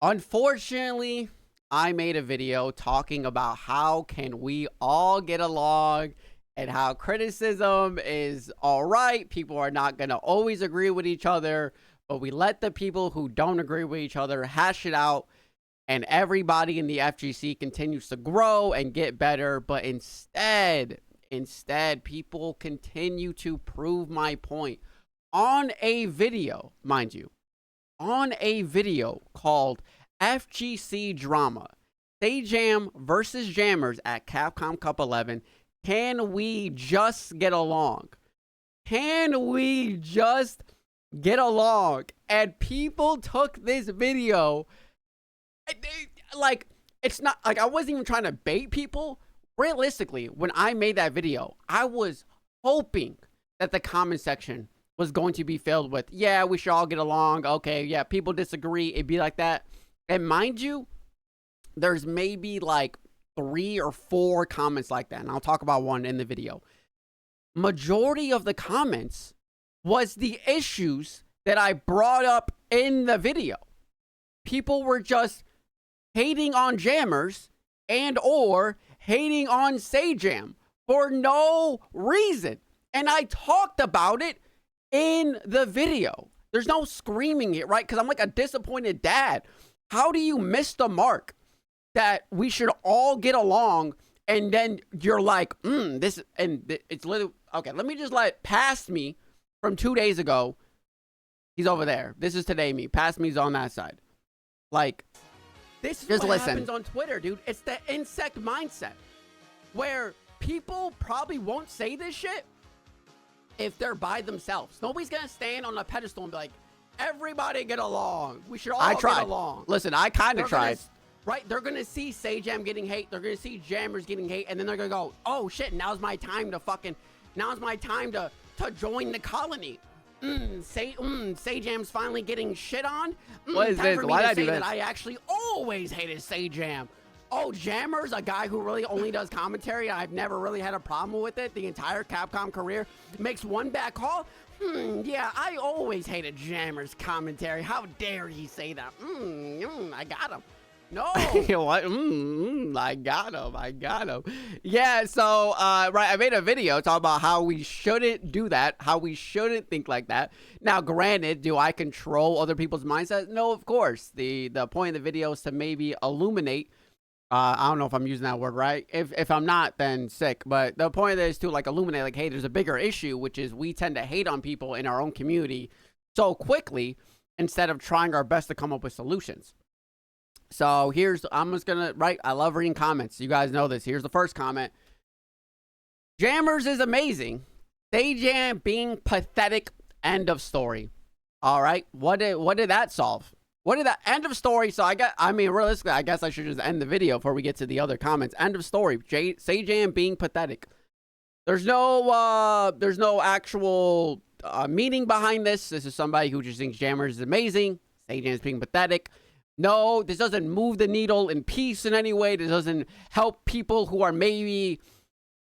Unfortunately, I made a video talking about how can we all get along and how criticism is all right. People are not going to always agree with each other, but we let the people who don't agree with each other hash it out, and everybody in the FGC continues to grow and get better. But instead, people continue to prove my point on a video, mind you, on a video called FGC Drama, Sajam versus Jammers at Capcom Cup 11. Can we just get along? Can we just get along? And people took this video, like, it's not, like, I wasn't even trying to bait people. Realistically, when I made that video, I was hoping that the comment section was going to be filled with, yeah, we should all get along. Okay, yeah, people disagree. It'd be like that. And mind you, there's maybe like 3 or 4 comments like that. And I'll talk about one in the video. Majority of the comments was the issues that I brought up in the video. People were just hating on Jammers and or hating on Sajam for no reason. And I talked about it in the video. There's no screaming it, right? Because I'm like a disappointed dad. How do you miss the mark that we should all get along, and then you're like, this, and it's literally, okay, let me just past me from 2 days ago. He's over there. This is today me. Past me's on that side. Like, this is just what happens on Twitter, dude. It's the insect mindset where people probably won't say this shit if they're by themselves. Nobody's gonna stand on a pedestal and be like, everybody get along. We should all get along. Listen, I kind of tried. Right? They're going to see Sajam getting hate. They're going to see Jammers getting hate. And then they're going to go, oh, shit, now's my time to join the colony. Sajam's finally getting shit on. What is this? Why did I do this? I actually always hated Sajam. Oh, Jammers, a guy who really only does commentary. I've never really had a problem with it. The entire Capcom career makes one bad call. Yeah, I always hated Jammers commentary. How dare he say that? I got him. No. What? I got him. Yeah, so, right, I made a video talking about how we shouldn't do that, how we shouldn't think like that. Now, granted, do I control other people's mindsets? No, of course. The point of the video is to maybe illuminate. I don't know if I'm using that word right. If I'm not, then sick. But the point of it is to, like, illuminate, like, hey, there's a bigger issue, which is we tend to hate on people in our own community so quickly instead of trying our best to come up with solutions. So I'm just gonna, right, I love reading comments. You guys know this. Here's the first comment. Jammers is amazing. Sajam being pathetic. End of story. All right. What did that solve? What did that end of story? So realistically, I guess I should just end the video before we get to the other comments. End of story. Sajam being pathetic. There's no actual meaning behind this. This is somebody who just thinks Jammers is amazing. Sajam's being pathetic. No, this doesn't move the needle in peace in any way. This doesn't help people who are maybe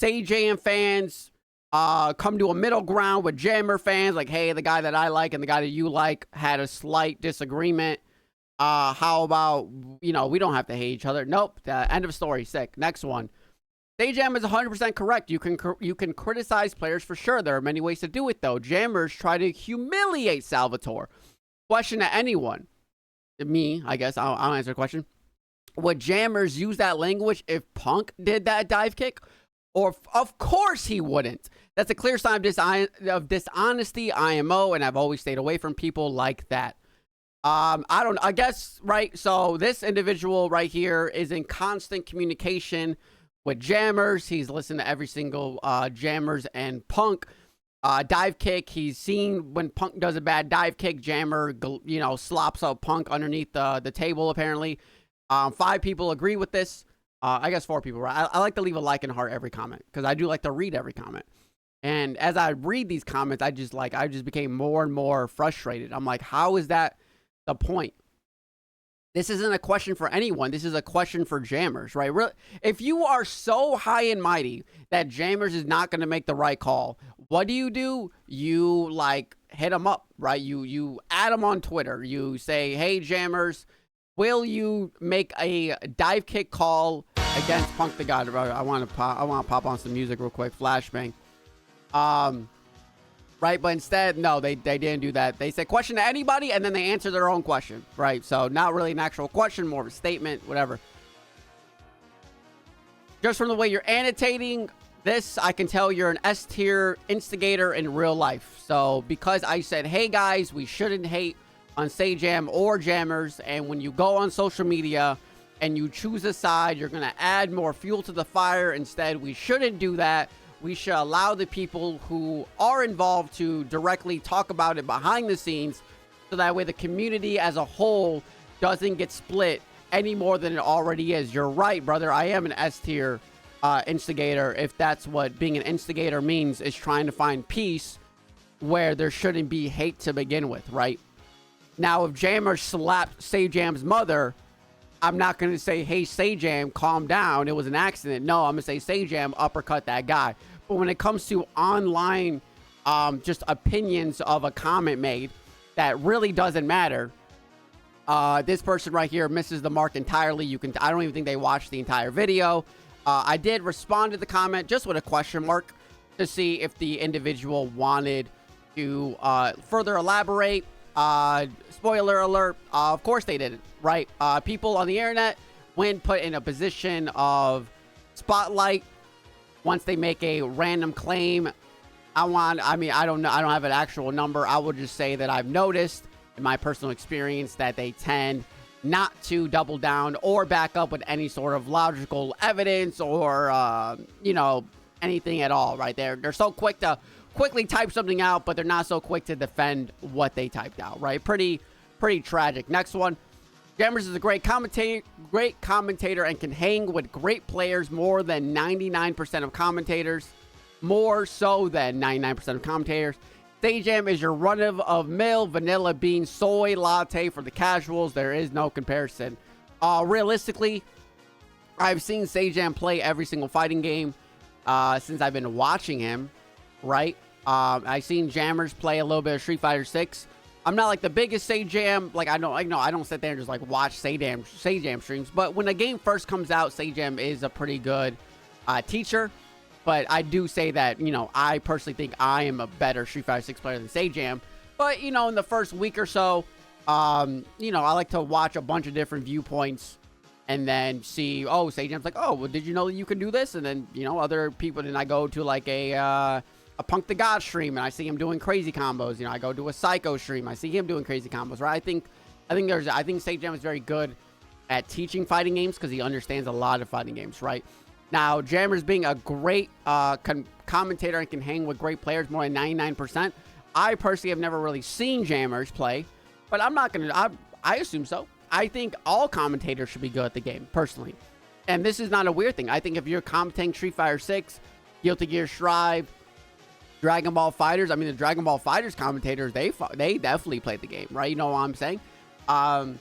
Sajam fans come to a middle ground with Jammer fans. Like, hey, the guy that I like and the guy that you like had a slight disagreement. How about, we don't have to hate each other. Nope. End of story. Sick. Next one. Sajam is 100% correct. You can criticize players for sure. There are many ways to do it, though. Jammers try to humiliate Salvatore. Question to anyone. Me, I guess. I'll answer the question. Would Jammers use that language if Punk did that dive kick? Or, of course he wouldn't. That's a clear sign of dishonesty, IMO, and I've always stayed away from people like that. I guess, right, so this individual right here is in constant communication with Jammers. He's listened to every single Jammers and Punk dive kick. He's seen when Punk does a bad dive kick, Jammer, slops up Punk underneath the table, apparently. 5 people agree with this. I guess 4 people, right? I like to leave a like and heart every comment because I do like to read every comment. And as I read these comments, I just became more and more frustrated. I'm like, how is that the point? This isn't a question for anyone. This is a question for Jammers, right? If you are so high and mighty that Jammers is not going to make the right call, what do? You hit him up, right? You add him on Twitter. You say, hey, Jammers, will you make a dive kick call against Punk the God? I want to pop on some music real quick. Flashbang. Right, but instead, no, they didn't do that. They said question to anybody, and then they answer their own question, right? So not really an actual question, more of a statement, whatever. Just from the way you're annotating this, I can tell you're an S-tier instigator in real life. So because I said, hey guys, we shouldn't hate on Sajam or jammers, and when you go on social media and you choose a side, you're going to add more fuel to the fire. Instead, we shouldn't do that. We should allow the people who are involved to directly talk about it behind the scenes, so that way the community as a whole doesn't get split any more than it already is. You're right, brother. I am an S-tier instigator, if that's what being an instigator means, is trying to find peace where there shouldn't be hate to begin with, right? Now, if Jammer slapped Sajam's mother, I'm not going to say, hey, Sajam, calm down. It was an accident. No, I'm going to say, Sajam, uppercut that guy. But when it comes to online just opinions of a comment made that really doesn't matter, this person right here misses the mark entirely. I don't even think they watched the entire video. I did respond to the comment just with a question mark to see if the individual wanted to further elaborate. Spoiler alert, of course they didn't, right? People on the internet, when put in a position of spotlight, once they make a random claim, I don't know, I don't have an actual number. I will just say that I've noticed in my personal experience that they tend not to double down or back up with any sort of logical evidence or, you know, anything at all, right? They're so quick to quickly type something out, but they're not so quick to defend what they typed out, right? Pretty tragic. Next one. Jammers is a great commentator and can hang with great players more than 99% of commentators. More so than 99% of commentators. Sajam is your run-of-mill vanilla bean soy latte for the casuals. There is no comparison. Realistically, I've seen Sajam play every single fighting game since I've been watching him, right? I've seen jammers play a little bit of Street Fighter 6. I'm not like the biggest Sajam. Like I don't sit there and just like watch Sajam streams. But when a game first comes out, Sajam is a pretty good teacher. But I do say that, you know, I personally think I am a better Street Fighter 6 player than Sajam. But, you know, in the first week or so, you know, I like to watch a bunch of different viewpoints and then see, oh, Sajam's like, oh, well, did you know that you can do this? And then, you know, other people, then I go to like a Punk the God stream and I see him doing crazy combos. You know, I go to a Psycho stream, I see him doing crazy combos, right? I think Sajam is very good at teaching fighting games because he understands a lot of fighting games, right? Now, Jammers being a great commentator and can hang with great players more than 99%. I personally have never really seen Jammers play, but I'm not going to, I assume so. I think all commentators should be good at the game, personally. And this is not a weird thing. I think if you're commentating Street Fighter 6, Guilty Gear Strive, Dragon Ball Fighters, I mean, the Dragon Ball Fighters commentators, they definitely played the game, right? You know what I'm saying? So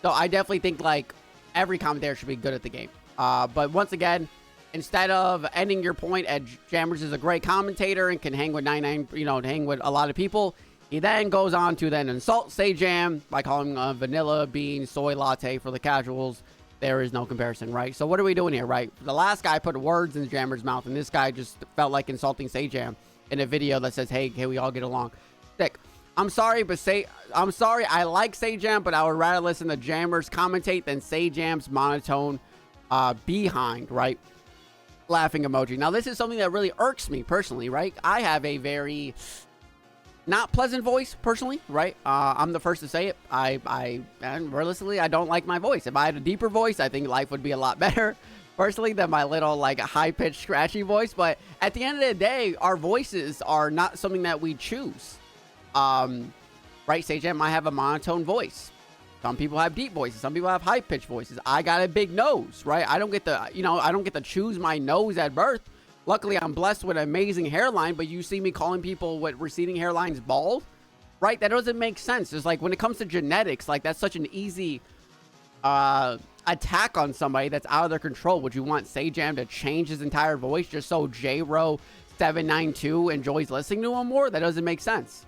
I definitely think, like, every commentator should be good at the game. But once again, instead of ending your point at Jammers is a great commentator and can hang with hang with a lot of people, he then goes on to then insult Sajam by calling him a vanilla bean soy latte for the casuals. There is no comparison, right? So what are we doing here, right? The last guy put words in Jammer's mouth, and this guy just felt like insulting Sajam in a video that says, hey, can we all get along? Sick. I'm sorry, I like Sajam, but I would rather listen to Jammers commentate than Sajam's monotone behind, right? Laughing emoji. Now, this is something that really irks me personally, right? I have a very not pleasant voice personally, right? I'm the first to say it. And realistically, I don't like my voice. If I had a deeper voice, I think life would be a lot better personally than my little like high-pitched scratchy voice. But at the end of the day, our voices are not something that we choose. Right? Sajam might have a monotone voice. Some people have deep voices. Some people have high-pitched voices. I got a big nose, right? I don't get to choose my nose at birth. Luckily, I'm blessed with an amazing hairline, but you see me calling people with receding hairlines bald, right? That doesn't make sense. It's like when it comes to genetics, like that's such an easy attack on somebody that's out of their control. Would you want Sajam to change his entire voice just so JRO792 enjoys listening to him more? That doesn't make sense.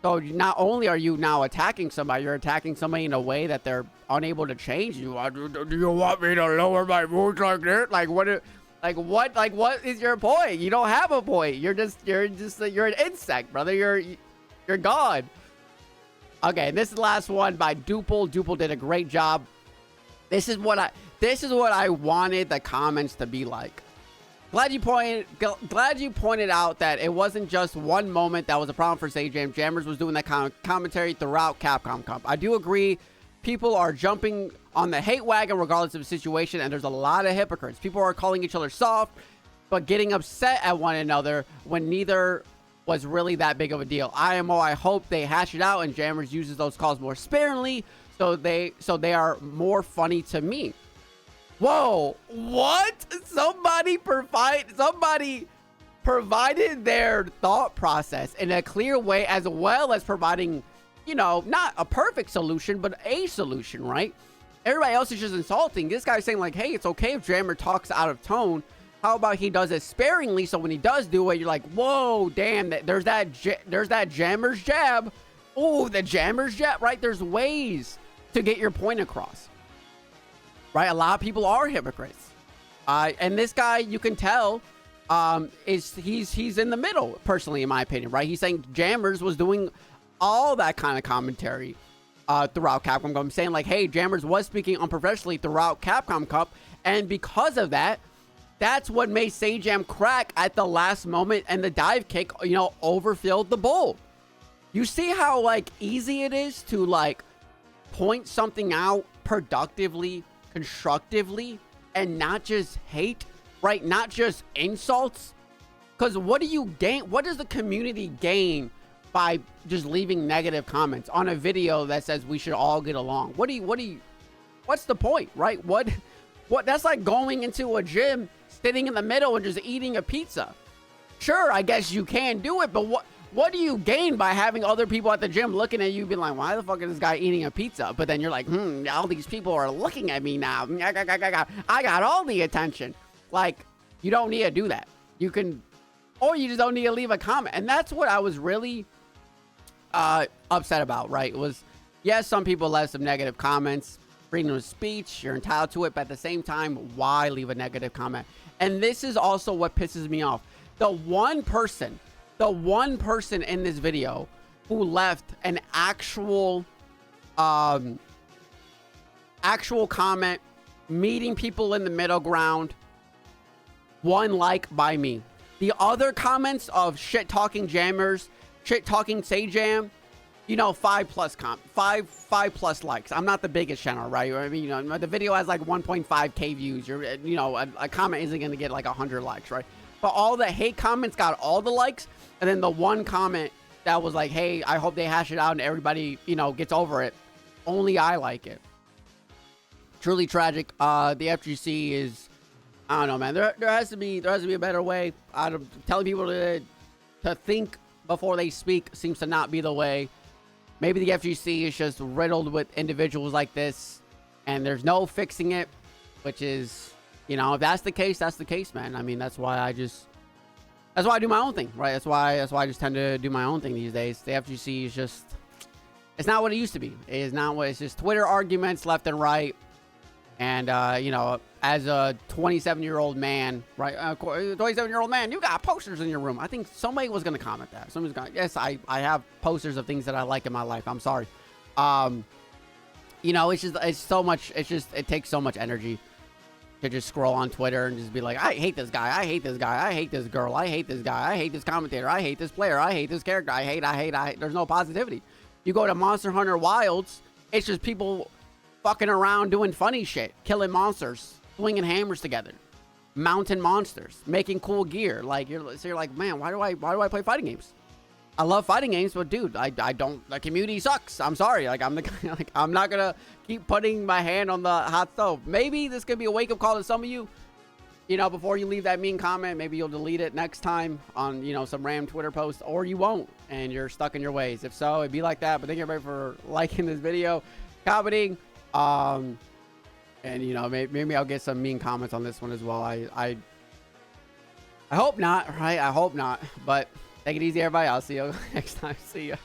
So not only are you now attacking somebody, you're attacking somebody in a way that they're unable to change. Do you want me to lower my voice like this? Like what? Like what is your point? You don't have a point. You're an insect, brother. You're gone. Okay, this is the last one by Duple. Duple did a great job. This is what I wanted the comments to be like. Glad you pointed out that it wasn't just one moment that was a problem for Sajam. Jammers was doing that kind of commentary throughout Capcom Cup. I do agree. People are jumping on the hate wagon regardless of the situation, and there's a lot of hypocrites. People are calling each other soft, but getting upset at one another when neither was really that big of a deal. IMO, I hope they hash it out and Jammers uses those calls more sparingly so they are more funny to me. Whoa, what? Somebody provided their thought process in a clear way, as well as providing, you know, not a perfect solution, but a solution, right? Everybody else is just insulting. This guy's saying like, hey, it's okay if Jammer talks out of tone. How about he does it sparingly, so when he does do it, you're like, whoa, damn, there's that Jammer's jab. Oh, the Jammer's jab, right? There's ways to get your point across. Right, a lot of people are hypocrites, and this guy, you can tell, he's in the middle. Personally, in my opinion, right? He's saying Jammers was doing all that kind of commentary throughout Capcom Cup. I'm saying like, hey, Jammers was speaking unprofessionally throughout Capcom Cup, and because of that, that's what made Sajam crack at the last moment, and the dive kick, you know, overfilled the bowl. You see how like easy it is to like point something out productively, constructively, and not just hate, right? Not just insults. Because what do you gain? What does the community gain by just leaving negative comments on a video that says we should all get along? What's the point, right? What that's like going into a gym, sitting in the middle and just eating a pizza. Sure, I guess you can do it, but what do you gain by having other people at the gym looking at you being like, why the fuck is this guy eating a pizza? But then you're like, all these people are looking at me now. I got all the attention. Like, you don't need to do that. You can, or you just don't need to leave a comment. And that's what I was really upset about, right? It was, yes, some people left some negative comments. Freedom of speech, you're entitled to it. But at the same time, why leave a negative comment? And this is also what pisses me off. The one person in this video who left an actual comment, meeting people in the middle ground, 1 like by me. The other comments of shit talking Jammers, shit talking Sajam, you know, 5+ likes. I'm not the biggest channel, right? I mean, you know, the video has like 1.5K views. You know, a comment isn't gonna get like 100 likes, right? But all the hate comments got all the likes, and then the one comment that was like, hey, I hope they hash it out and everybody, you know, gets over it. Only I like it. Truly tragic. The FGC is, I don't know, man. There has to be a better way. Telling people to think before they speak seems to not be the way. Maybe the FGC is just riddled with individuals like this, and there's no fixing it, which is, you know, if that's the case, man. I mean, that's why I do my own thing, right? That's why I just tend to do my own thing these days. The FGC is just, it's not what it used to be. It is not what, it's just Twitter arguments left and right. And, you know, as a 27-year-old man, right? 27-year-old man, you got posters in your room. I think somebody was going to comment that. Somebody's going to, yes, I have posters of things that I like in my life. I'm sorry. You know, it's so much, it takes so much energy to just scroll on Twitter and just be like, I hate this guy. I hate this guy. I hate this girl. I hate this guy. I hate this commentator. I hate this player. I hate this character. I hate. There's no positivity. You go to Monster Hunter Wilds, it's just people fucking around doing funny shit, killing monsters, swinging hammers together, mountain monsters, making cool gear. Like you're like, man, why do I play fighting games? I love fighting games, but dude, I don't. The community sucks. I'm sorry. Like I'm not gonna keep putting my hand on the hot stove. Maybe this could be a wake up call to some of you. You know, before you leave that mean comment, maybe you'll delete it next time on, you know, some random Twitter post, or you won't, and you're stuck in your ways. If so, it'd be like that. But thank you everybody for liking this video, commenting. And you know, maybe I'll get some mean comments on this one as well. I hope not, right? I hope not. But take it easy, everybody. I'll see you next time. See ya.